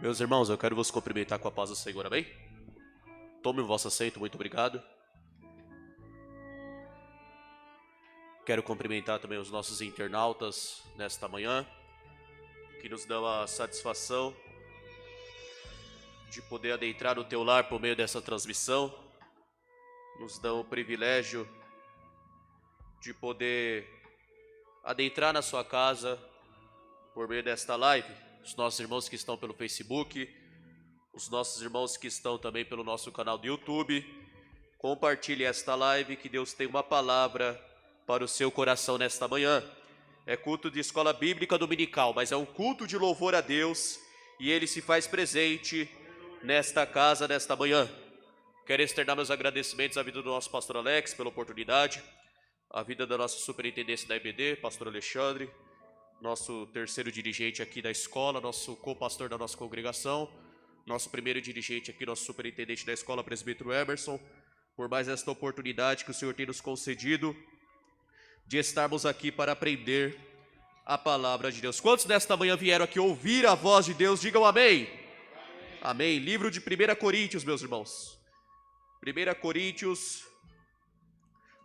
Meus irmãos, eu quero vos cumprimentar com a paz do Senhor, amém? Tome o vosso assento, muito obrigado. Quero cumprimentar também os nossos internautas nesta manhã, que nos dão a satisfação de poder adentrar o teu lar por meio dessa transmissão. Nos dão o privilégio de poder adentrar na sua casa por meio desta live. Os nossos irmãos que estão pelo Facebook, os nossos irmãos que estão também pelo nosso canal do YouTube, compartilhe esta live, que Deus tem uma palavra para o seu coração nesta manhã. É culto de escola bíblica dominical, mas é um culto de louvor a Deus, e Ele se faz presente nesta casa, nesta manhã. Quero externar meus agradecimentos à vida do nosso pastor Alex pela oportunidade, à vida da nossa superintendência da EBD, pastor Alexandre, nosso terceiro dirigente aqui da escola, nosso co-pastor da nossa congregação, nosso primeiro dirigente aqui, nosso superintendente da escola, presbítero Emerson, por mais esta oportunidade que o Senhor tem nos concedido de estarmos aqui para aprender a palavra de Deus. Quantos nesta manhã vieram aqui ouvir a voz de Deus? Digam amém. Amém. Livro de 1 Coríntios, meus irmãos. 1 Coríntios,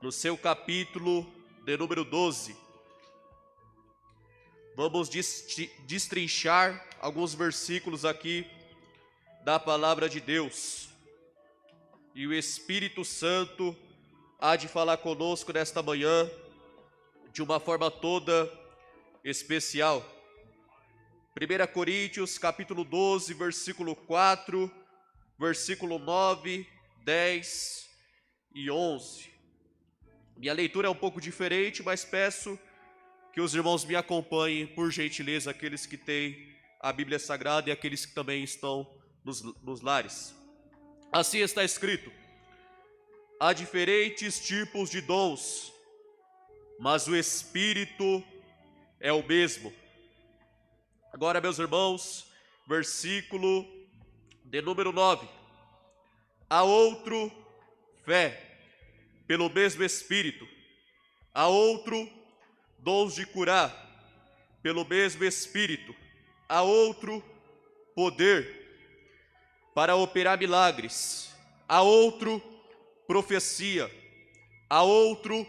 no seu capítulo de número 12. Vamos destrinchar alguns versículos aqui da palavra de Deus. E o Espírito Santo há de falar conosco nesta manhã de uma forma toda especial. 1 Coríntios, capítulo 12, versículo 4, versículo 9, 10 e 11. Minha leitura é um pouco diferente, mas peço que os irmãos me acompanhem, por gentileza, aqueles que têm a Bíblia Sagrada e aqueles que também estão nos lares. Assim está escrito: há diferentes tipos de dons, mas o Espírito é o mesmo. Agora, meus irmãos, versículo de número 9. Há outro fé, pelo mesmo Espírito. Há outro dons de curar, pelo mesmo Espírito. Há outro poder para operar milagres. Há outro profecia. Há outro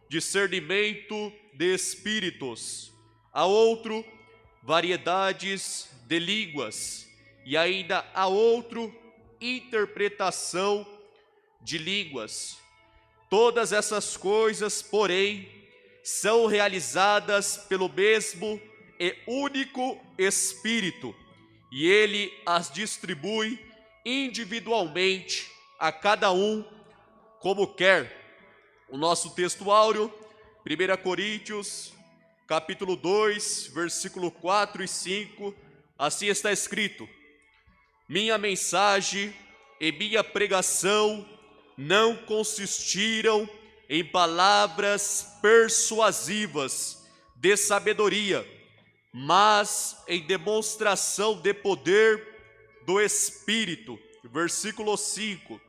discernimento de espíritos. Há outro variedades de línguas. E ainda há outro interpretação de línguas. Todas essas coisas, porém, são realizadas pelo mesmo e único Espírito, e Ele as distribui individualmente a cada um como quer. O nosso texto áureo, 1 Coríntios, capítulo 2, versículo 4 e 5, assim está escrito: minha mensagem e minha pregação não consistiram em palavras persuasivas de sabedoria, mas em demonstração de poder do Espírito. Versículo 5,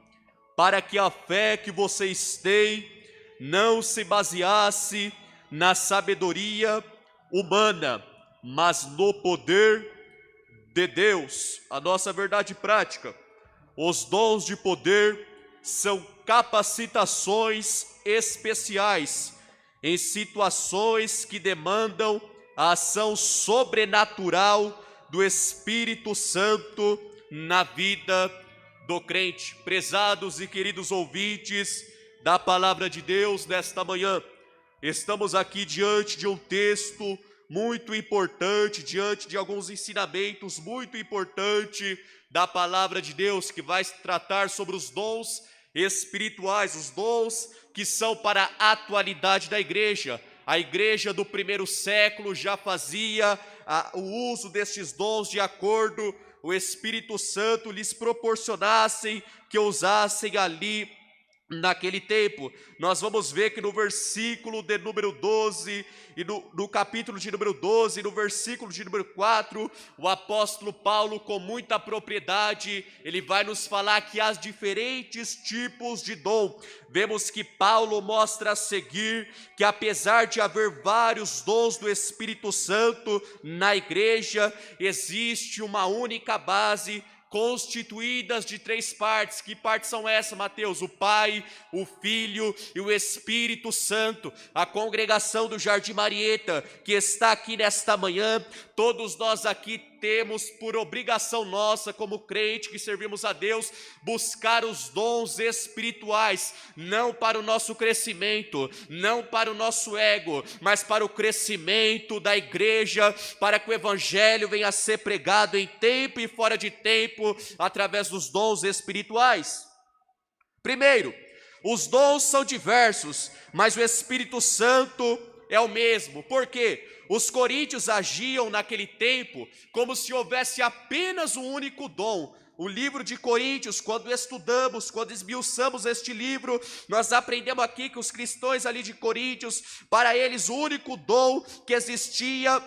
para que a fé que vocês têm não se baseasse na sabedoria humana, mas no poder de Deus. A nossa verdade prática: os dons de poder são capacitações especiais em situações que demandam a ação sobrenatural do Espírito Santo na vida do crente. Prezados e queridos ouvintes da palavra de Deus nesta manhã, estamos aqui diante de um texto muito importante, diante de alguns ensinamentos muito importantes da palavra de Deus, que vai tratar sobre os dons espirituais, os dons que são para a atualidade da igreja. A igreja do primeiro século já fazia o uso destes dons de acordo o Espírito Santo lhes proporcionassem, que usassem ali naquele tempo. Nós vamos ver que no versículo de número 12, e no capítulo de número 12, no versículo de número 4, o apóstolo Paulo, com muita propriedade, ele vai nos falar que há diferentes tipos de dom. Vemos que Paulo mostra a seguir que apesar de haver vários dons do Espírito Santo na igreja, existe uma única base, constituídas de 3 partes. Que partes são essas, Mateus? O Pai, o Filho e o Espírito Santo. A congregação do Jardim Marieta, que está aqui nesta manhã, todos nós aqui temos por obrigação nossa, como crente que servimos a Deus, buscar os dons espirituais, não para o nosso crescimento, não para o nosso ego, mas para o crescimento da igreja, para que o evangelho venha a ser pregado em tempo e fora de tempo, através dos dons espirituais. Primeiro, os dons são diversos, mas o Espírito Santo é o mesmo. Por quê? Os coríntios agiam naquele tempo como se houvesse apenas um único dom. O livro de Coríntios, quando estudamos, quando esmiuçamos este livro, nós aprendemos aqui que os cristãos ali de Coríntios, para eles o único dom que existia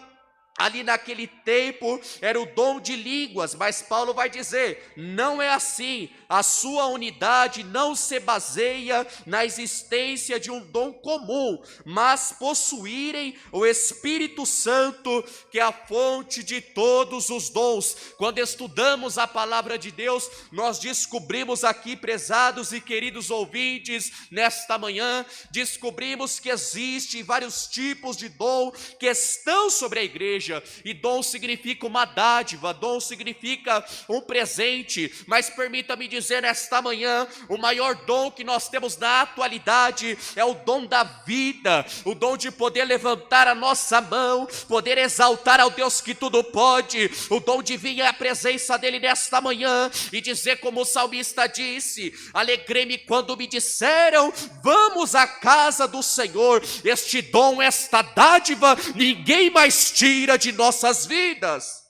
ali naquele tempo era o dom de línguas, mas Paulo vai dizer, não é assim. A sua unidade não se baseia na existência de um dom comum, mas possuírem o Espírito Santo, que é a fonte de todos os dons. Quando estudamos a palavra de Deus, nós descobrimos aqui, prezados e queridos ouvintes, nesta manhã, descobrimos que existem vários tipos de dom que estão sobre a igreja. E dom significa uma dádiva, dom significa um presente, mas permita-me dizer nesta manhã, o maior dom que nós temos na atualidade é o dom da vida, o dom de poder levantar a nossa mão, poder exaltar ao Deus que tudo pode, o dom de vir à presença dele nesta manhã e dizer como o salmista disse, alegrei-me quando me disseram, vamos à casa do Senhor. Este dom, esta dádiva, ninguém mais tira de nossas vidas.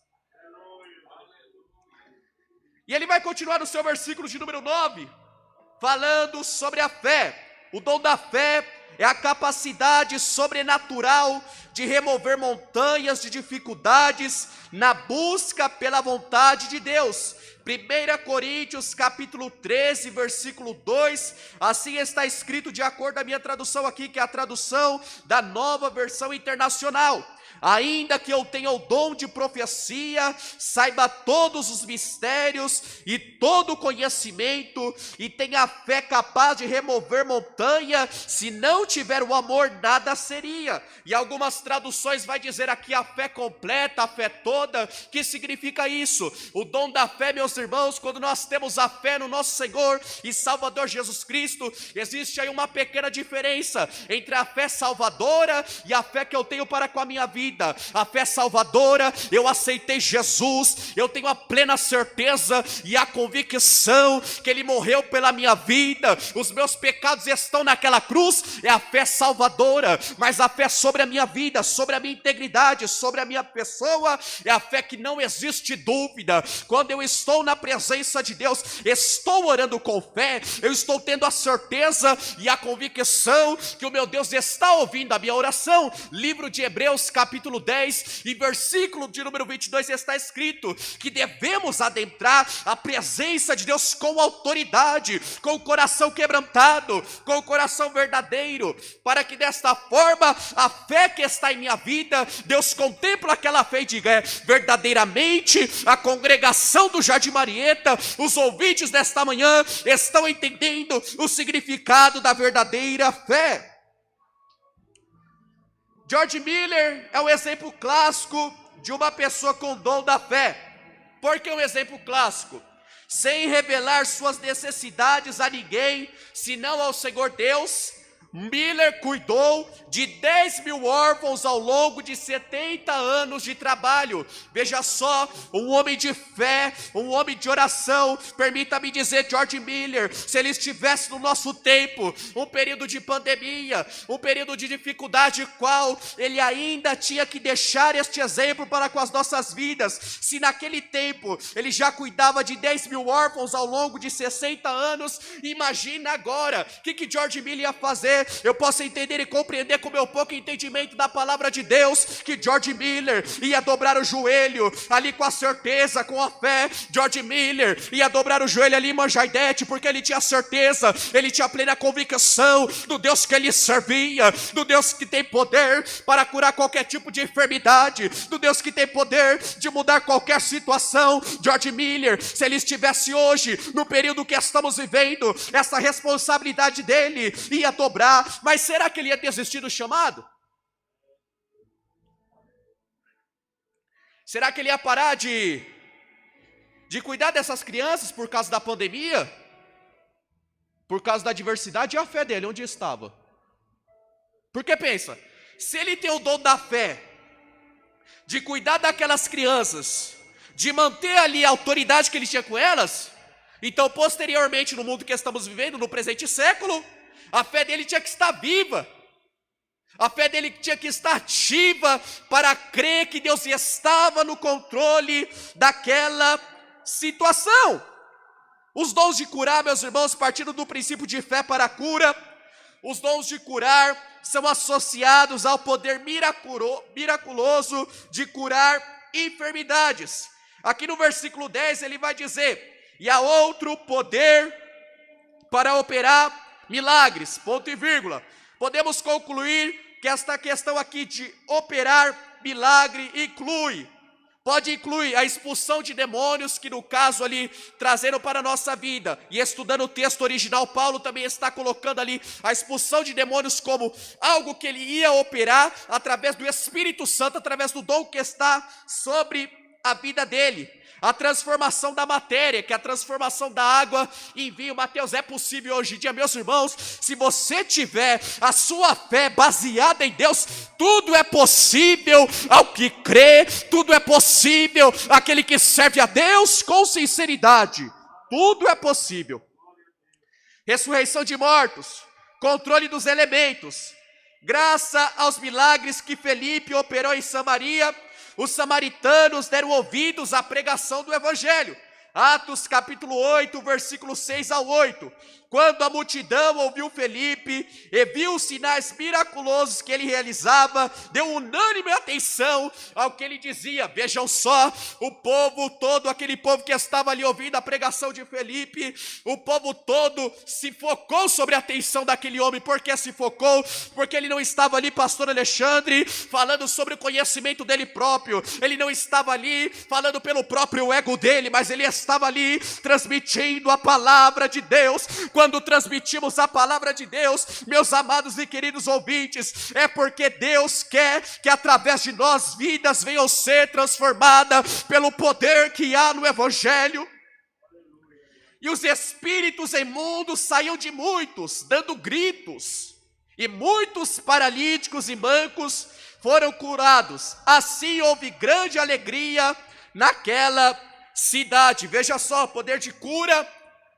E ele vai continuar no seu versículo de número 9, falando sobre a fé. O dom da fé é a capacidade sobrenatural de remover montanhas de dificuldades na busca pela vontade de Deus. 1 Coríntios capítulo 13, versículo 2, assim está escrito de acordo com a minha tradução aqui, que é a tradução da Nova Versão Internacional. Ainda que eu tenha o dom de profecia, saiba todos os mistérios e todo o conhecimento, e tenha a fé capaz de remover montanha, se não tiver o amor, nada seria. E algumas traduções vai dizer aqui a fé completa, a fé toda. Que significa isso? O dom da fé, meus irmãos, quando nós temos a fé no nosso Senhor e Salvador Jesus Cristo, existe aí uma pequena diferença entre a fé salvadora e a fé que eu tenho para com a minha vida. A fé salvadora, eu aceitei Jesus, eu tenho a plena certeza e a convicção que Ele morreu pela minha vida, os meus pecados estão naquela cruz, é a fé salvadora. Mas a fé sobre a minha vida, sobre a minha integridade, sobre a minha pessoa, é a fé que não existe dúvida. Quando eu estou na presença de Deus, estou orando com fé, eu estou tendo a certeza e a convicção que o meu Deus está ouvindo a minha oração. Livro de Hebreus capítulo 10 e versículo de número 22 está escrito que devemos adentrar a presença de Deus com autoridade, com o coração quebrantado, com o coração verdadeiro, para que desta forma a fé que está em minha vida, Deus contempla aquela fé e diga, verdadeiramente a congregação do Jardim Marieta, os ouvintes desta manhã estão entendendo o significado da verdadeira fé. George Miller é um exemplo clássico de uma pessoa com dom da fé. Por que um exemplo clássico? Sem revelar suas necessidades a ninguém, senão ao Senhor Deus, Miller cuidou de 10.000 órfãos ao longo de 70 anos de trabalho. Veja só, um homem de fé, um homem de oração. Permita-me dizer, George Miller, se ele estivesse no nosso tempo, um período de pandemia, um período de dificuldade, qual ele ainda tinha que deixar este exemplo para com as nossas vidas. Se naquele tempo ele já cuidava de 10.000 órfãos ao longo de 60 anos, imagina agora, o que George Miller ia fazer? Eu posso entender e compreender com meu pouco entendimento da palavra de Deus, que George Miller ia dobrar o joelho ali com a certeza, com a fé. George Miller ia dobrar o joelho ali em Manjaidete, porque ele tinha certeza, ele tinha plena convicção do Deus que ele servia, do Deus que tem poder para curar qualquer tipo de enfermidade, do Deus que tem poder de mudar qualquer situação. George Miller, se ele estivesse hoje, no período que estamos vivendo, essa responsabilidade dele ia dobrar. Mas será que ele ia desistir do chamado? Será que ele ia parar de cuidar dessas crianças por causa da pandemia? Por causa da adversidade? E a fé dele, onde estava? Porque pensa, se ele tem o dom da fé, de cuidar daquelas crianças, de manter ali a autoridade que ele tinha com elas, então posteriormente no mundo que estamos vivendo, no presente século, a fé dele tinha que estar viva, a fé dele tinha que estar ativa para crer que Deus estava no controle daquela situação. Os dons de curar, meus irmãos, partindo do princípio de fé para a cura, os dons de curar são associados ao poder miraculoso de curar enfermidades. Aqui no versículo 10 ele vai dizer: e há outro poder para operar milagres, ponto e vírgula. Podemos concluir que esta questão aqui de operar milagre pode incluir a expulsão de demônios, que no caso ali, trazendo para a nossa vida, e estudando o texto original, Paulo também está colocando ali a expulsão de demônios como algo que ele ia operar através do Espírito Santo, através do dom que está sobre a vida dele. A transformação da matéria, que é a transformação da água em vinho. Mateus, é possível hoje em dia, meus irmãos, se você tiver a sua fé baseada em Deus, tudo é possível ao que crê, tudo é possível àquele que serve a Deus com sinceridade, tudo é possível. Ressurreição de mortos, controle dos elementos, graça aos milagres que Felipe operou em Samaria, os samaritanos deram ouvidos à pregação do Evangelho. Atos capítulo 8, versículo 6 ao 8. Quando a multidão ouviu Felipe e viu os sinais miraculosos que ele realizava, deu unânime atenção ao que ele dizia. Vejam só, o povo todo, aquele povo que estava ali ouvindo a pregação de Felipe, o povo todo se focou sobre a atenção daquele homem. Por que se focou? Porque ele não estava ali, pastor Alexandre, falando sobre o conhecimento dele próprio. Ele não estava ali falando pelo próprio ego dele, mas ele estava ali transmitindo a palavra de Deus. Quando transmitimos a palavra de Deus, meus amados e queridos ouvintes, é porque Deus quer que através de nós vidas venham ser transformadas pelo poder que há no Evangelho. E os espíritos imundos saíam de muitos, dando gritos, e muitos paralíticos e mancos foram curados. Assim houve grande alegria naquela cidade. Veja só, poder de cura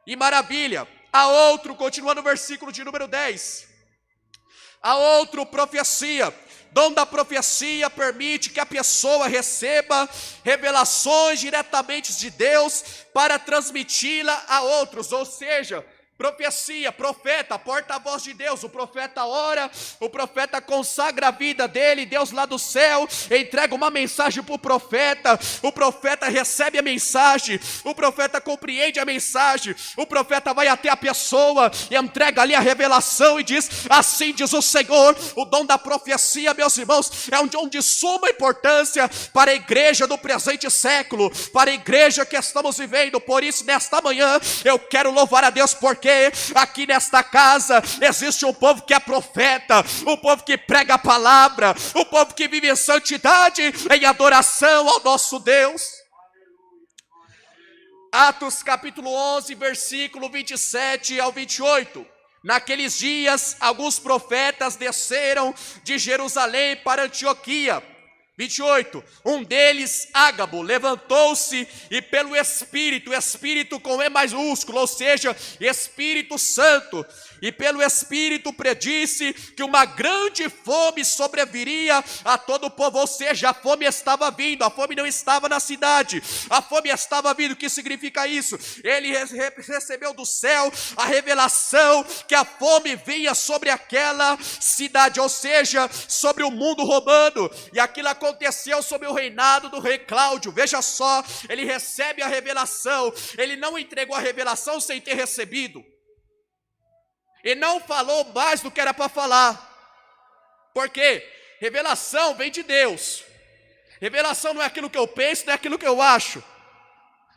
e maravilha. A outro, continua no versículo de número 10. A outro, profecia. Dom da profecia permite que a pessoa receba revelações diretamente de Deus para transmiti-la a outros, ou seja, profecia, profeta, porta-voz de Deus. O profeta ora, o profeta consagra a vida dele, Deus lá do céu entrega uma mensagem para o profeta recebe a mensagem, o profeta compreende a mensagem, o profeta vai até a pessoa e entrega ali a revelação e diz: assim diz o Senhor. O dom da profecia, meus irmãos, é um dom de suma importância para a igreja do presente século, para a igreja que estamos vivendo. Por isso, nesta manhã, eu quero louvar a Deus, porque aqui nesta casa existe um povo que é profeta, um povo que prega a palavra, um povo que vive em santidade, em adoração ao nosso Deus. Atos capítulo 11, versículo 27 ao 28. Naqueles dias, alguns profetas desceram de Jerusalém para Antioquia. 28, um deles, Ágabo, levantou-se e pelo Espírito com E maiúsculo, ou seja, Espírito Santo, e pelo Espírito predisse que uma grande fome sobreviria a todo o povo, ou seja, a fome estava vindo, a fome não estava na cidade, a fome estava vindo. O que significa isso? Ele recebeu do céu a revelação que a fome vinha sobre aquela cidade, ou seja, sobre o mundo romano, e aquilo aconteceu sob o reinado do rei Cláudio. Veja só, ele recebe a revelação, ele não entregou a revelação sem ter recebido, e não falou mais do que era para falar, porque revelação vem de Deus. Revelação não é aquilo que eu penso, não é aquilo que eu acho.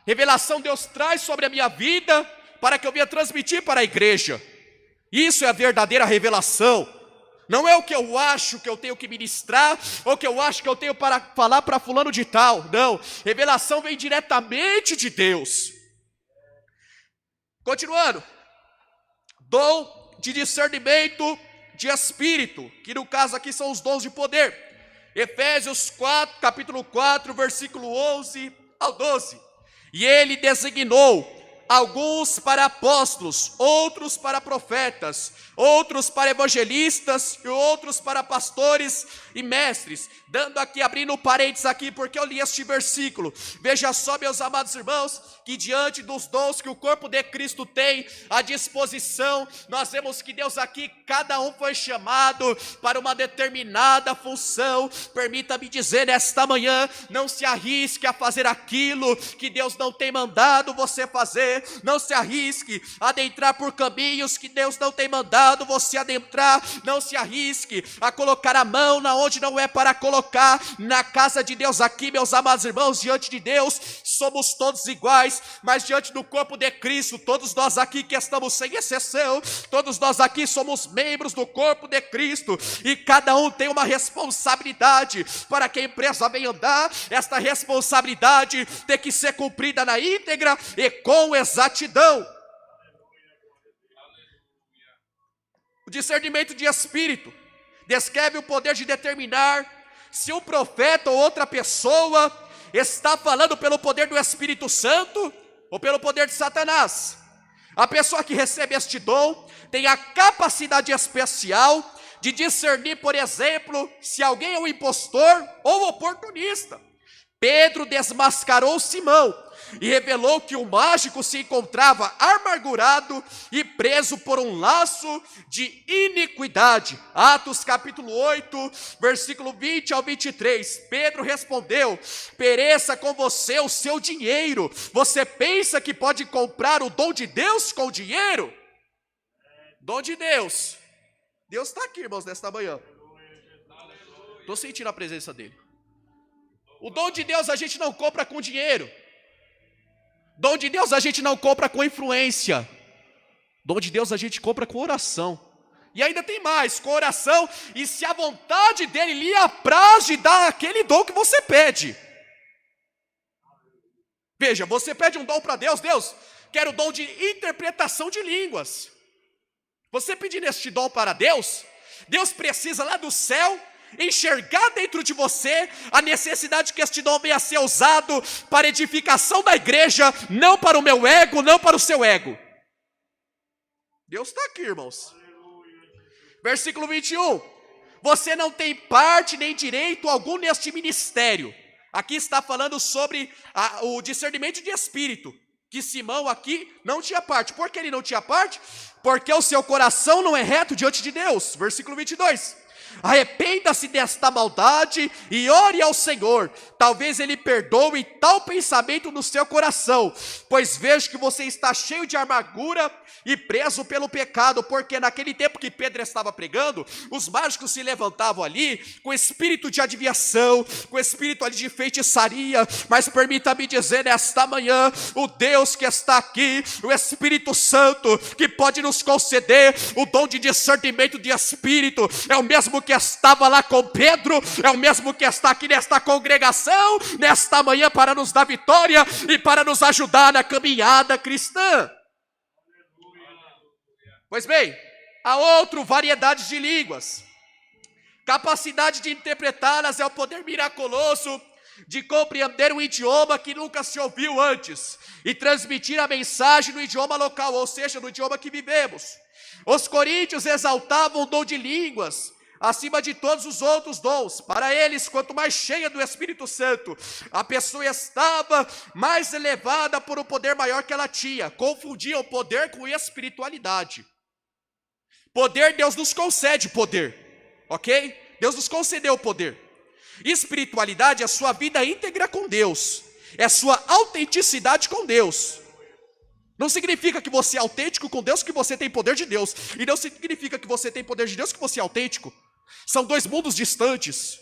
Revelação Deus traz sobre a minha vida, para que eu venha transmitir para a igreja. Isso é a verdadeira revelação. Não é o que eu acho que eu tenho que ministrar, ou que eu acho que eu tenho para falar para fulano de tal. Não, revelação vem diretamente de Deus. Continuando, dom de discernimento de espírito, que no caso aqui são os dons de poder. Efésios 4, capítulo 4, versículo 11 ao 12. E ele designou alguns para apóstolos, outros para profetas, outros para evangelistas e outros para pastores e mestres. Dando aqui, abrindo parênteses aqui, porque eu li este versículo. Veja só, meus amados irmãos, que diante dos dons que o corpo de Cristo tem à disposição, nós vemos que Deus aqui, cada um foi chamado para uma determinada função. Permita-me dizer nesta manhã, não se arrisque a fazer aquilo que Deus não tem mandado você fazer. Não se arrisque a adentrar por caminhos que Deus não tem mandado você adentrar. Não se arrisque a colocar a mão na onde não é para colocar. Na casa de Deus aqui, meus amados irmãos, diante de Deus somos todos iguais, mas diante do corpo de Cristo, todos nós aqui que estamos sem exceção, todos nós aqui somos membros do corpo de Cristo, e cada um tem uma responsabilidade para que a empresa venha andar. Esta responsabilidade tem que ser cumprida na íntegra e com exatidão. O discernimento de espírito descreve o poder de determinar se um profeta ou outra pessoa está falando pelo poder do Espírito Santo ou pelo poder de Satanás. A pessoa que recebe este dom tem a capacidade especial de discernir, por exemplo, se alguém é um impostor ou oportunista. Pedro desmascarou Simão e revelou que o mágico se encontrava amargurado e preso por um laço de iniquidade. Atos capítulo 8, versículo 20 ao 23. Pedro respondeu: pereça com você o seu dinheiro. Você pensa que pode comprar o dom de Deus com dinheiro? Dom de Deus. Deus está aqui, irmãos, nesta manhã. Estou sentindo a presença dele. O dom de Deus a gente não compra com dinheiro. Dom de Deus a gente não compra com influência. Dom de Deus a gente compra com oração. E ainda tem mais, com oração, e se a vontade dele lhe apraz de dar aquele dom que você pede. Veja, você pede um dom para Deus: Deus, quero o dom de interpretação de línguas. Você pedindo este dom para Deus, Deus precisa lá do céu enxergar dentro de você a necessidade que este dom venha a ser usado para edificação da igreja, não para o meu ego, não para o seu ego. Deus está aqui, irmãos. Versículo 21. Você não tem parte nem direito algum neste ministério. Aqui está falando sobre o discernimento de espírito, que Simão aqui não tinha parte. Por que ele não tinha parte? Porque o seu coração não é reto diante de Deus. Versículo 22. Arrependa-se desta maldade e ore ao Senhor. Talvez Ele perdoe tal pensamento no seu coração, pois vejo que você está cheio de amargura e preso pelo pecado. Porque naquele tempo que Pedro estava pregando, os mágicos se levantavam ali com espírito de adivinhação, com espírito ali de feitiçaria. Mas permita-me dizer nesta manhã, o Deus que está aqui, o Espírito Santo, que pode nos conceder o dom de discernimento de espírito, é o mesmo que estava lá com Pedro, é o mesmo que está aqui nesta congregação, nesta manhã, para nos dar vitória e para nos ajudar na caminhada cristã. Pois bem, A outro, variedades de línguas. Capacidade de interpretá-las é o poder miraculoso de compreender um idioma que nunca se ouviu antes e transmitir a mensagem no idioma local, ou seja, no idioma que vivemos. Os coríntios exaltavam o dom de línguas acima de todos os outros dons. Para eles, quanto mais cheia do Espírito Santo, a pessoa estava mais elevada por um poder maior que ela tinha. Confundiam poder com espiritualidade. Poder, Deus nos concede poder, ok? Deus nos concedeu poder. Espiritualidade é a sua vida íntegra com Deus, é a sua autenticidade com Deus. Não significa que você é autêntico com Deus que você tem poder de Deus, e não significa que você tem poder de Deus que você é autêntico. São dois mundos distantes.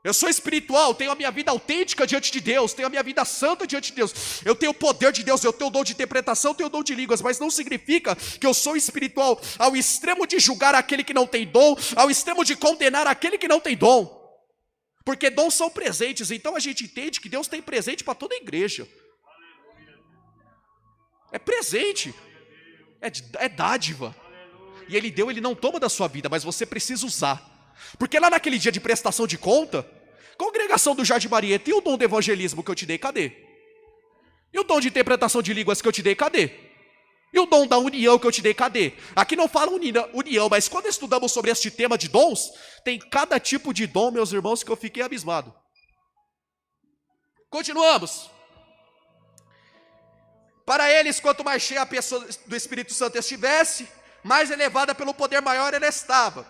Eu sou espiritual, tenho a minha vida autêntica diante de Deus, tenho a minha vida santa diante de Deus, eu tenho o poder de Deus, eu tenho o dom de interpretação, eu tenho o dom de línguas, mas não significa que eu sou espiritual ao extremo de julgar aquele que não tem dom, ao extremo de condenar aquele que não tem dom. Porque dons são presentes, então a gente entende que Deus tem presente para toda a igreja. É presente, é dádiva. E Ele deu, Ele não toma da sua vida, mas você precisa usar. Porque lá naquele dia de prestação de conta, congregação do Jardim Marieta, e o dom do evangelismo que eu te dei, cadê? E o dom de interpretação de línguas que eu te dei, cadê? E o dom da união que eu te dei, cadê? Aqui não fala união, mas quando estudamos sobre este tema de dons, tem cada tipo de dom, meus irmãos, que eu fiquei abismado. Continuamos. Para eles, quanto mais cheia a pessoa do Espírito Santo estivesse, mais elevada pelo poder maior ela estava.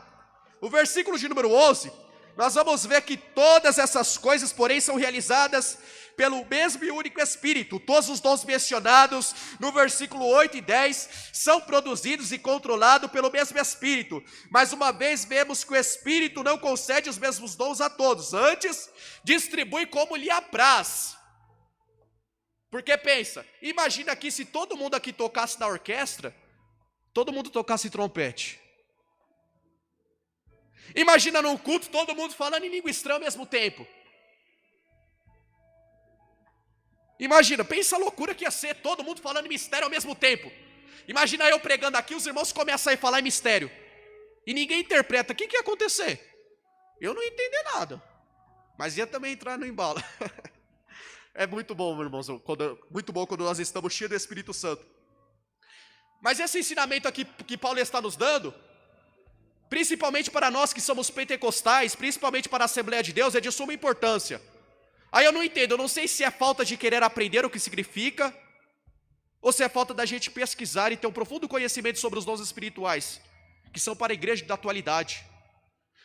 O versículo de número 11, nós vamos ver que todas essas coisas, porém, são realizadas pelo mesmo e único Espírito. Todos os dons mencionados no versículo 8 e 10 são produzidos e controlados pelo mesmo Espírito. Mais uma vez vemos que o Espírito não concede os mesmos dons a todos, antes distribui como lhe apraz. Porque pensa, imagina aqui se todo mundo aqui tocasse na orquestra, todo mundo tocasse trompete. Imagina num culto todo mundo falando em língua estranha ao mesmo tempo. Imagina, pensa a loucura que ia ser, todo mundo falando em mistério ao mesmo tempo. Imagina eu pregando aqui, os irmãos começam a falar em mistério. E ninguém interpreta, o que ia acontecer? Eu não ia entender nada. Mas ia também entrar no embalo. É muito bom, meus irmãos, muito bom quando nós estamos cheios do Espírito Santo. Mas esse ensinamento aqui que Paulo está nos dando, principalmente para nós que somos pentecostais, principalmente para a Assembleia de Deus, é de suma importância. Aí eu não entendo, eu não sei se é falta de querer aprender o que significa, ou se é falta da gente pesquisar e ter um profundo conhecimento sobre os dons espirituais, que são para a igreja da atualidade.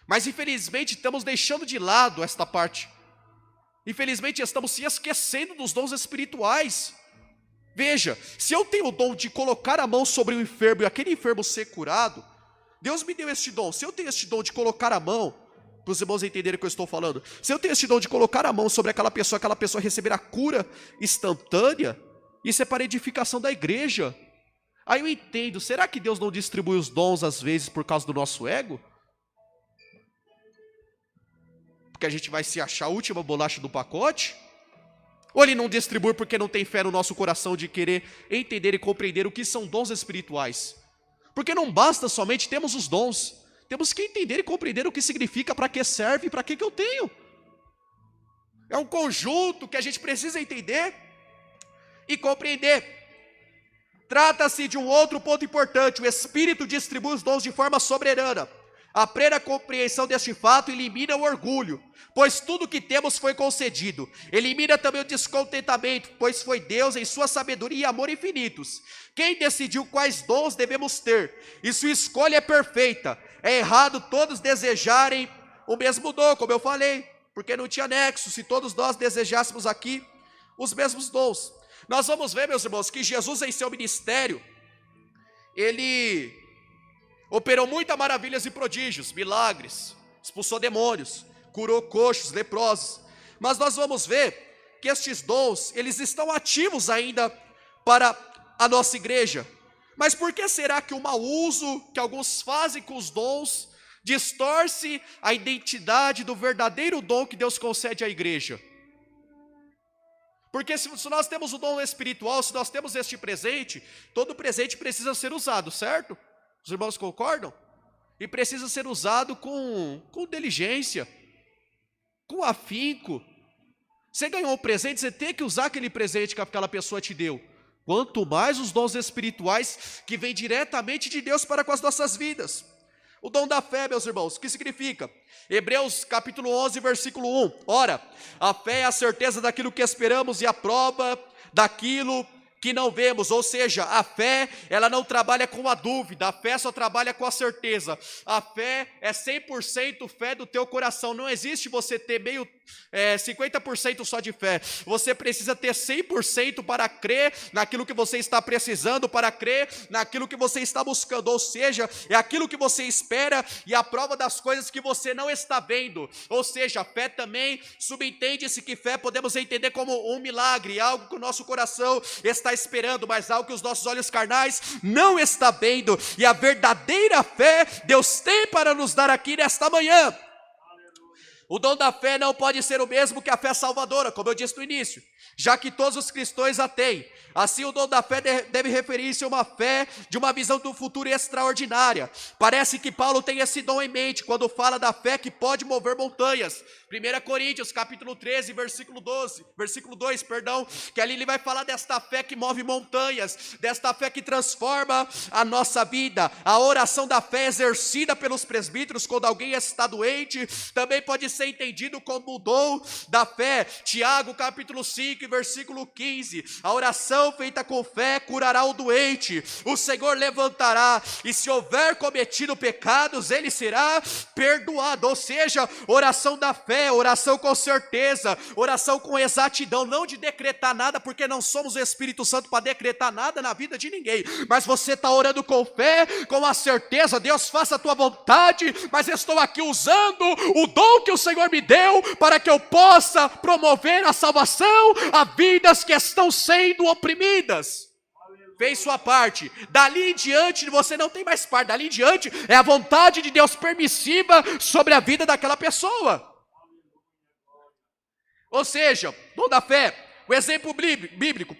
Mas infelizmente estamos deixando de lado esta parte. Infelizmente estamos se esquecendo dos dons espirituais. Veja, se eu tenho o dom de colocar a mão sobre o enfermo e aquele enfermo ser curado, Deus me deu este dom. Se eu tenho este dom de colocar a mão, para os irmãos entenderem o que eu estou falando, se eu tenho este dom de colocar a mão sobre aquela pessoa receber a cura instantânea, isso é para a edificação da igreja. Aí eu entendo, será que Deus não distribui os dons às vezes por causa do nosso ego? Porque a gente vai se achar a última bolacha do pacote? Ou Ele não distribui porque não tem fé no nosso coração de querer entender e compreender o que são dons espirituais? Porque não basta somente termos os dons, temos que entender e compreender o que significa, para que serve e para que eu tenho. É um conjunto que a gente precisa entender e compreender. Trata-se de um outro ponto importante: o Espírito distribui os dons de forma soberana. A plena compreensão deste fato elimina o orgulho, pois tudo que temos foi concedido. Elimina também o descontentamento, pois foi Deus em sua sabedoria e amor infinitos quem decidiu quais dons devemos ter, e sua escolha é perfeita. É errado todos desejarem o mesmo dom, como eu falei, porque não tinha nexo se todos nós desejássemos aqui os mesmos dons. Nós vamos ver, meus irmãos, que Jesus em seu ministério, Ele operou muitas maravilhas e prodígios, milagres, expulsou demônios, curou coxos, leprosos. Mas nós vamos ver que estes dons, eles estão ativos ainda para a nossa igreja. Mas por que será que o mau uso que alguns fazem com os dons distorce a identidade do verdadeiro dom que Deus concede à igreja? Porque se nós temos o dom espiritual, se nós temos este presente, todo presente precisa ser usado, certo? Os irmãos concordam? E precisa ser usado com diligência, com afinco. Você ganhou um presente, você tem que usar aquele presente que aquela pessoa te deu. Quanto mais os dons espirituais que vêm diretamente de Deus para com as nossas vidas. O dom da fé, meus irmãos, o que significa? Hebreus capítulo 11, versículo 1. Ora, a fé é a certeza daquilo que esperamos e a prova daquilo que não vemos, ou seja, a fé, ela não trabalha com a dúvida, a fé só trabalha com a certeza. A fé é 100% fé do teu coração, não existe você ter 50% só de fé, você precisa ter 100% para crer naquilo que você está precisando, para crer naquilo que você está buscando, ou seja, é aquilo que você espera e a prova das coisas que você não está vendo, ou seja, a fé também, subentende-se que fé podemos entender como um milagre, algo que o nosso coração está esperando, mas algo que os nossos olhos carnais não está vendo, e a verdadeira fé Deus tem para nos dar aqui nesta manhã. O dom da fé não pode ser o mesmo que a fé salvadora, como eu disse no início, já que todos os cristãos a têm. Assim, o dom da fé deve referir-se a uma fé de uma visão do futuro extraordinária. Parece que Paulo tem esse dom em mente quando fala da fé que pode mover montanhas. 1 Coríntios, capítulo 13, versículo 2, que ali ele vai falar desta fé que move montanhas, desta fé que transforma a nossa vida. A oração da fé exercida pelos presbíteros quando alguém está doente, também pode ser entendido como o dom da fé. Tiago, capítulo 5, versículo 15, a oração feita com fé curará o doente, o Senhor levantará, e se houver cometido pecados, ele será perdoado. Ou seja, oração da fé, oração com certeza, oração com exatidão, não de decretar nada, porque não somos o Espírito Santo para decretar nada na vida de ninguém, mas você está orando com fé, com a certeza, Deus faça a tua vontade, mas estou aqui usando o dom que o Senhor me deu, para que eu possa promover a salvação a vidas que estão sendo oprimidas. Fez sua parte, dali em diante você não tem mais parte, dali em diante é a vontade de Deus permissiva sobre a vida daquela pessoa. Ou seja, dom da fé, o exemplo bíblico,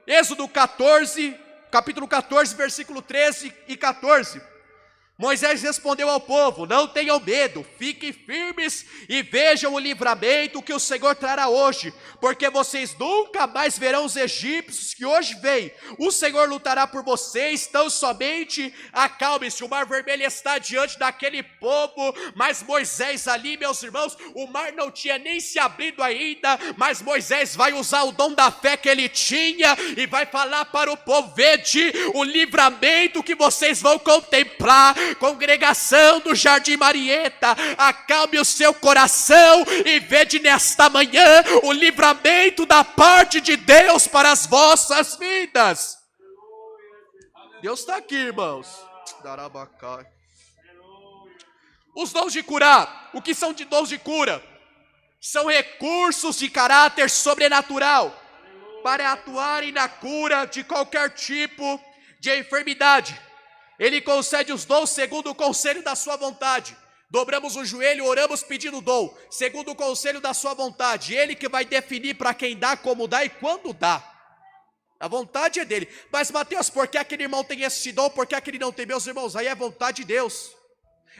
Êxodo 14, capítulo 14, versículo 13 e 14. Moisés respondeu ao povo: não tenham medo, fiquem firmes e vejam o livramento que o Senhor trará hoje, porque vocês nunca mais verão os egípcios que hoje vêm. O Senhor lutará por vocês, tão somente acalme-se. O mar vermelho está diante daquele povo, mas Moisés ali, meus irmãos, o mar não tinha nem se abrido ainda, mas Moisés vai usar o dom da fé que ele tinha e vai falar para o povo: vede o livramento que vocês vão contemplar. Congregação do Jardim Marieta, acalme o seu coração e vede nesta manhã o livramento da parte de Deus para as vossas vidas. Deus está aqui, irmãos. Os dons de curar, o que são de dons de cura? São recursos de caráter sobrenatural para atuarem na cura de qualquer tipo de enfermidade. Ele concede os dons segundo o conselho da sua vontade. Dobramos o joelho, oramos pedindo dom, segundo o conselho da sua vontade. Ele que vai definir para quem dá, como dá e quando dá. A vontade é dele. Mas Mateus, por que aquele irmão tem esse dom, por que aquele não tem? Meus irmãos, aí é vontade de Deus.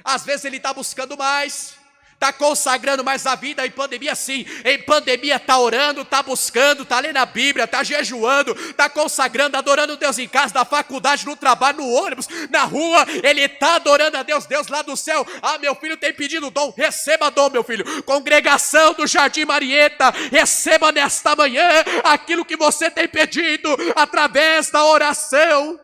Às vezes ele está buscando mais, está consagrando mais a vida. Em pandemia sim, em pandemia está orando, está buscando, está lendo a Bíblia, está jejuando, está consagrando, adorando Deus em casa, na faculdade, no trabalho, no ônibus, na rua, ele está adorando a Deus. Deus lá do céu: ah, meu filho tem pedido dom, receba dom, meu filho. Congregação do Jardim Marieta, receba nesta manhã aquilo que você tem pedido através da oração.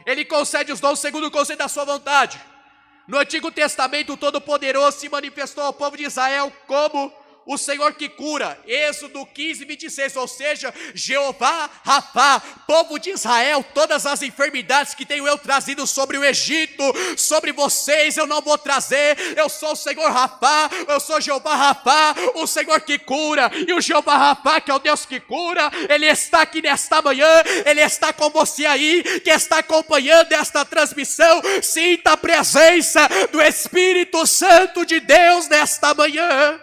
Ele concede os dons segundo o conselho da sua vontade. No Antigo Testamento, o Todo-Poderoso se manifestou ao povo de Israel como o Senhor que cura. Êxodo 15, 26, ou seja, Jeová Rafá, povo de Israel, todas as enfermidades que tenho eu trazido sobre o Egito, sobre vocês eu não vou trazer. Eu sou o Senhor Rafá, eu sou Jeová Rafá, o Senhor que cura. E o Jeová Rafá, que é o Deus que cura, ele está aqui nesta manhã, ele está com você aí, que está acompanhando esta transmissão. Sinta a presença do Espírito Santo de Deus nesta manhã.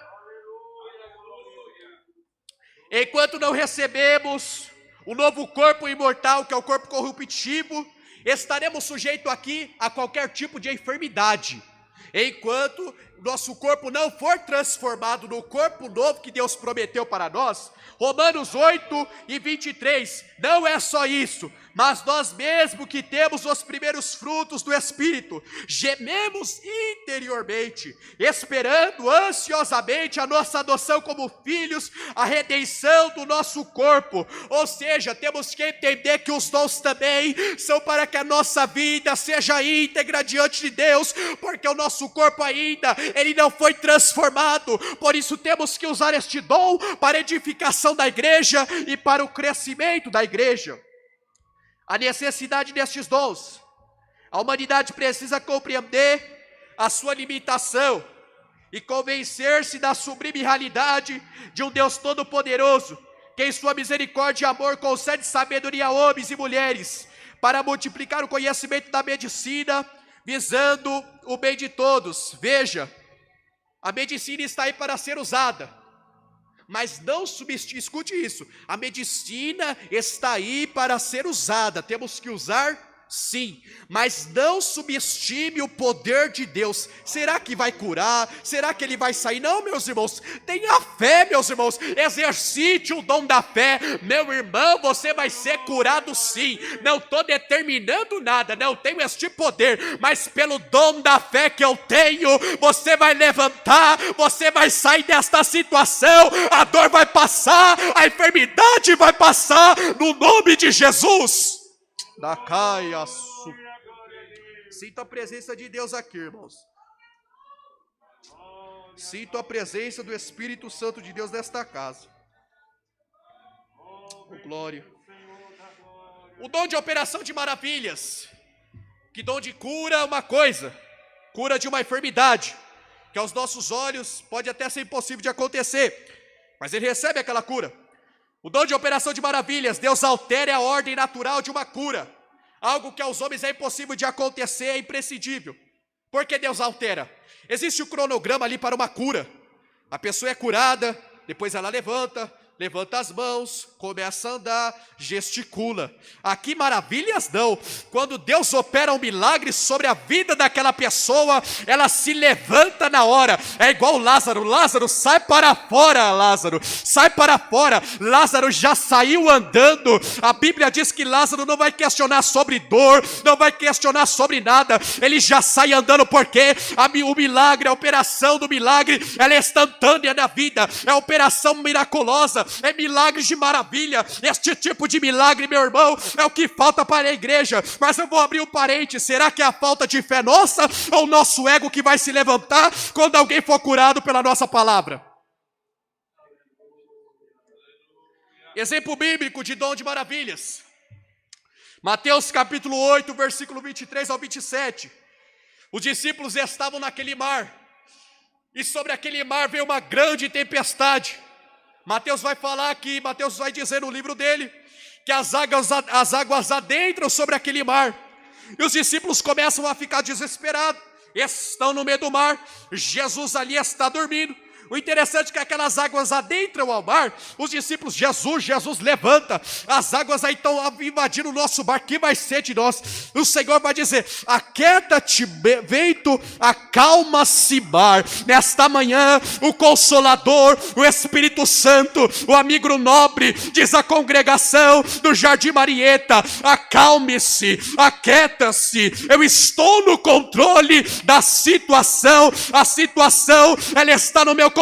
Enquanto não recebemos o novo corpo imortal, que é o corpo corruptível, estaremos sujeitos aqui a qualquer tipo de enfermidade, enquanto nosso corpo não for transformado no corpo novo que Deus prometeu para nós. Romanos 8:23, não é só isso, mas nós mesmo que temos os primeiros frutos do Espírito, gememos interiormente, esperando ansiosamente a nossa adoção como filhos, a redenção do nosso corpo. Ou seja, temos que entender que os dons também são para que a nossa vida seja íntegra diante de Deus, porque o nosso corpo ainda, ele não foi transformado. Por isso temos que usar este dom para a edificação da igreja e para o crescimento da igreja. A necessidade destes dons, a humanidade precisa compreender a sua limitação e convencer-se da sublime realidade de um Deus todo-poderoso, que em sua misericórdia e amor concede sabedoria a homens e mulheres, para multiplicar o conhecimento da medicina, visando o bem de todos. Veja, a medicina está aí para ser usada, mas não subestime, escute isso, a medicina está aí para ser usada, temos que usar sim, mas não subestime o poder de Deus. Será que vai curar? Será que ele vai sair? Não, meus irmãos, tenha fé, meus irmãos, exercite o dom da fé. Meu irmão, você vai ser curado sim. Não estou determinando nada, não tenho este poder, mas pelo dom da fé que eu tenho, você vai levantar, você vai sair desta situação, a dor vai passar, a enfermidade vai passar, no nome de Jesus. Sinto a presença de Deus aqui, irmãos. Sinto a presença do Espírito Santo de Deus nesta casa. Oh, glória. O dom de operação de maravilhas, que dom de cura é uma coisa, cura de uma enfermidade, que aos nossos olhos pode até ser impossível de acontecer, mas ele recebe aquela cura. O dom de operação de maravilhas, Deus altera a ordem natural de uma cura, algo que aos homens é impossível de acontecer, é imprescindível. Por que Deus altera? Existe um cronograma ali para uma cura. A pessoa é curada, depois ela levanta as mãos, começa a andar, gesticula. Aqui maravilhas não. Quando Deus opera um milagre sobre a vida daquela pessoa, ela se levanta na hora. É igual Lázaro. Lázaro, sai para fora, Lázaro. Sai para fora. Lázaro já saiu andando. A Bíblia diz que Lázaro não vai questionar sobre dor, não vai questionar sobre nada. Ele já sai andando porque o milagre, a operação do milagre, ela é instantânea na vida. É operação miraculosa. É milagres de maravilha. Este tipo de milagre, meu irmão, é o que falta para a igreja. Mas eu vou abrir um parênteses. Será que é a falta de fé nossa ou o nosso ego que vai se levantar quando alguém for curado pela nossa palavra? Exemplo bíblico de dom de maravilhas. Mateus capítulo 8, versículo 23 ao 27. Os discípulos estavam naquele mar, e sobre aquele mar veio uma grande tempestade. Mateus vai falar aqui, Mateus vai dizer no livro dele, que as águas adentram sobre aquele mar, e os discípulos começam a ficar desesperados, estão no meio do mar, Jesus ali está dormindo. O interessante é que aquelas águas adentram ao mar, os discípulos, Jesus levanta, as águas aí estão invadindo o nosso barco, que vai ser de nós? O Senhor vai dizer, aquieta-te vento, acalma-se mar. Nesta manhã, o Consolador, o Espírito Santo, o amigo nobre, diz a congregação do Jardim Marieta, acalme-se, aquieta-se, eu estou no controle da situação, a situação, ela está no meu controle,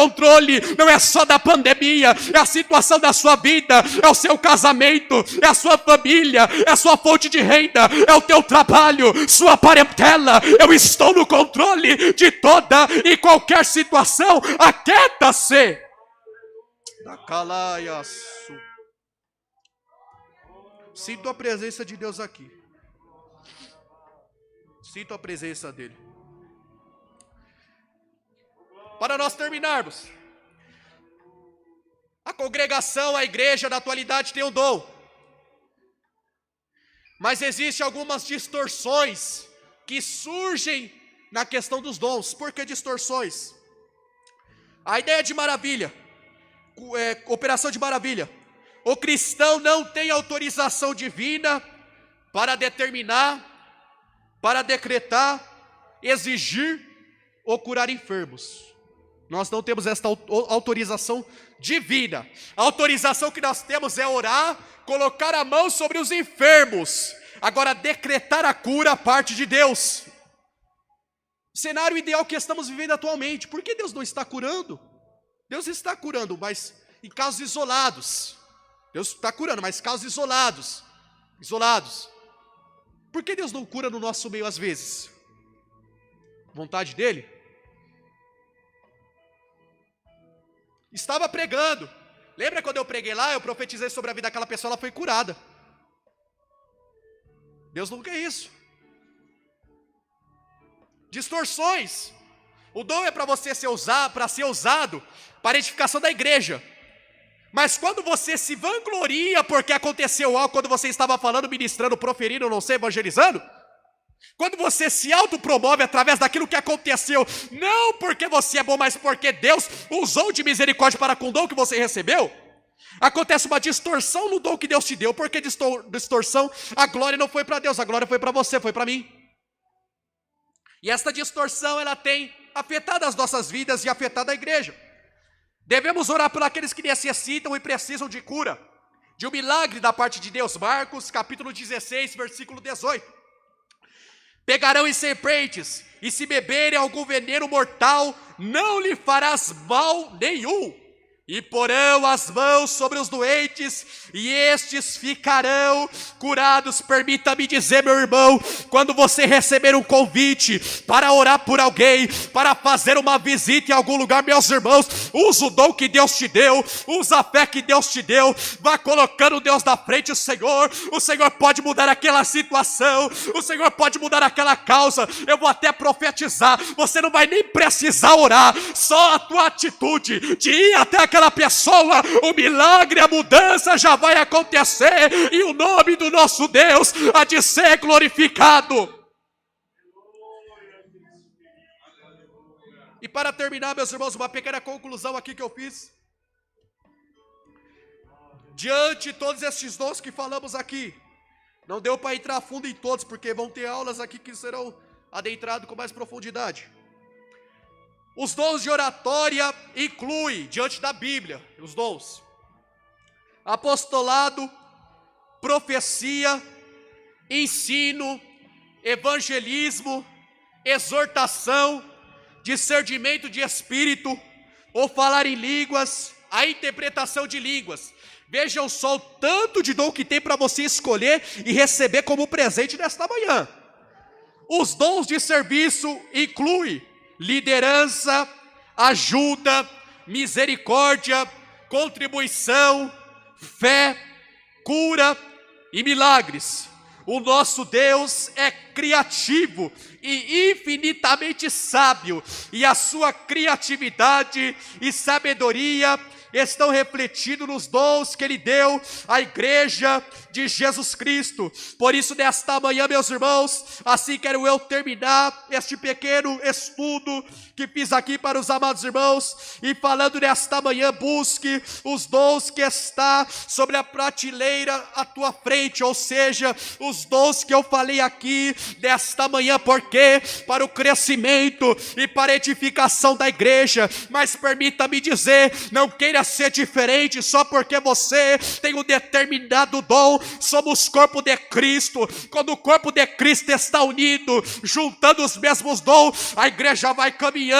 não é só da pandemia, é a situação da sua vida, é o seu casamento, é a sua família, é a sua fonte de renda, é o teu trabalho, sua parentela. Eu estou no controle de toda e qualquer situação. Aquieta-se. Sinto a presença de Deus aqui. Sinto a presença dele. Para nós terminarmos, a congregação, a igreja da atualidade tem um dom, mas existem algumas distorções que surgem na questão dos dons. Por que distorções? A ideia de maravilha, operação de maravilha, O cristão não tem autorização divina para determinar, para decretar, exigir ou curar enfermos. Nós não temos esta autorização divina. A autorização que nós temos é orar, colocar a mão sobre os enfermos. Agora, decretar a cura, a parte de Deus. Cenário ideal que estamos vivendo atualmente. Por que Deus não está curando? Deus está curando, mas em casos isolados. Deus está curando, mas casos isolados. Por que Deus não cura no nosso meio às vezes? Vontade dele? Estava pregando. Lembra quando eu preguei lá, eu profetizei sobre a vida daquela pessoa, ela foi curada. Deus não quer isso. Distorções. O dom é para você ser usado, para a edificação da igreja. Mas quando você se vangloria porque aconteceu algo, quando você estava falando, ministrando, proferindo, não sei, evangelizando, quando você se autopromove através daquilo que aconteceu, não porque você é bom, mas porque Deus usou de misericórdia para com o dom que você recebeu, acontece uma distorção no dom que Deus te deu. Por que distorção? A glória não foi para Deus, a glória foi para você, foi para mim. E esta distorção, ela tem afetado as nossas vidas e afetado a igreja. Devemos orar por aqueles que necessitam e precisam de cura, de um milagre da parte de Deus. Marcos capítulo 16, versículo 18. Pegarão em serpentes, e se beberem algum veneno mortal, não lhe farás mal nenhum. E porão as mãos sobre os doentes, e estes ficarão curados. Permita-me dizer, meu irmão, quando você receber um convite para orar por alguém, para fazer uma visita em algum lugar, meus irmãos, usa o dom que Deus te deu, usa a fé que Deus te deu, vá colocando Deus na frente. O Senhor pode mudar aquela situação, o Senhor pode mudar aquela causa. Eu vou até profetizar, você não vai nem precisar orar, só a tua atitude de ir até aquela pessoa, o milagre, a mudança já vai acontecer, e o nome do nosso Deus há de ser glorificado. E para terminar, meus irmãos, uma pequena conclusão aqui que eu fiz. Diante de todos estes dons que falamos aqui, não deu para entrar a fundo em todos, porque vão ter aulas aqui que serão adentradas com mais profundidade. Os dons de oratória incluem, diante da Bíblia, os dons: apostolado, profecia, ensino, evangelismo, exortação, discernimento de espírito, ou falar em línguas, a interpretação de línguas. Vejam só o tanto de dom que tem para você escolher e receber como presente nesta manhã. Os dons de serviço incluem liderança, ajuda, misericórdia, contribuição, fé, cura e milagres. O nosso Deus é criativo e infinitamente sábio, e a sua criatividade e sabedoria estão refletidos nos dons que Ele deu à igreja de Jesus Cristo. Por isso, nesta manhã, meus irmãos, assim quero eu terminar este pequeno estudo que fiz aqui para os amados irmãos, e falando nesta manhã, busque os dons que está sobre a prateleira à tua frente, ou seja, os dons que eu falei aqui nesta manhã, porque para o crescimento e para a edificação da igreja. Mas permita-me dizer, não queira ser diferente só porque você tem um determinado dom. Somos corpo de Cristo. Quando o corpo de Cristo está unido, juntando os mesmos dons, a igreja vai caminhando,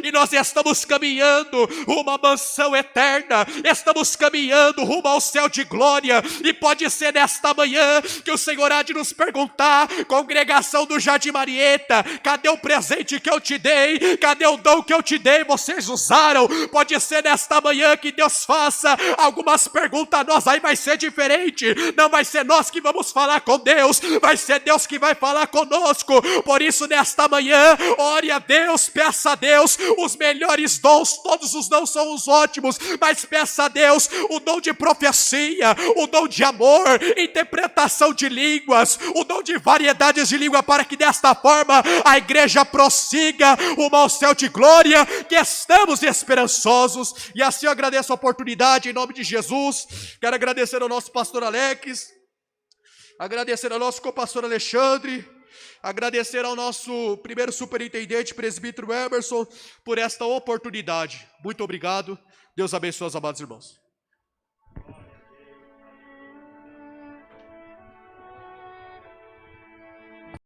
e nós estamos caminhando rumo à mansão eterna, estamos caminhando rumo ao céu de glória. E pode ser nesta manhã que o Senhor há de nos perguntar: congregação do Jardim Marieta, cadê o presente que eu te dei? Cadê o dom que eu te dei? Vocês usaram? Pode ser nesta manhã que Deus faça algumas perguntas a nós. Aí vai ser diferente, não vai ser nós que vamos falar com Deus, vai ser Deus que vai falar conosco. Por isso, nesta manhã, ore a Deus, peça a Deus os melhores dons. Todos os dons são os ótimos, mas peça a Deus o dom de profecia, o dom de amor, interpretação de línguas, o dom de variedades de língua, para que desta forma a igreja prossiga rumo ao céu de glória, que estamos esperançosos. E assim eu agradeço a oportunidade em nome de Jesus. Quero agradecer ao nosso pastor Alex, agradecer ao nosso co-pastor Alexandre, agradecer ao nosso primeiro superintendente, presbítero Emerson, por esta oportunidade. Muito obrigado. Deus abençoe os amados irmãos.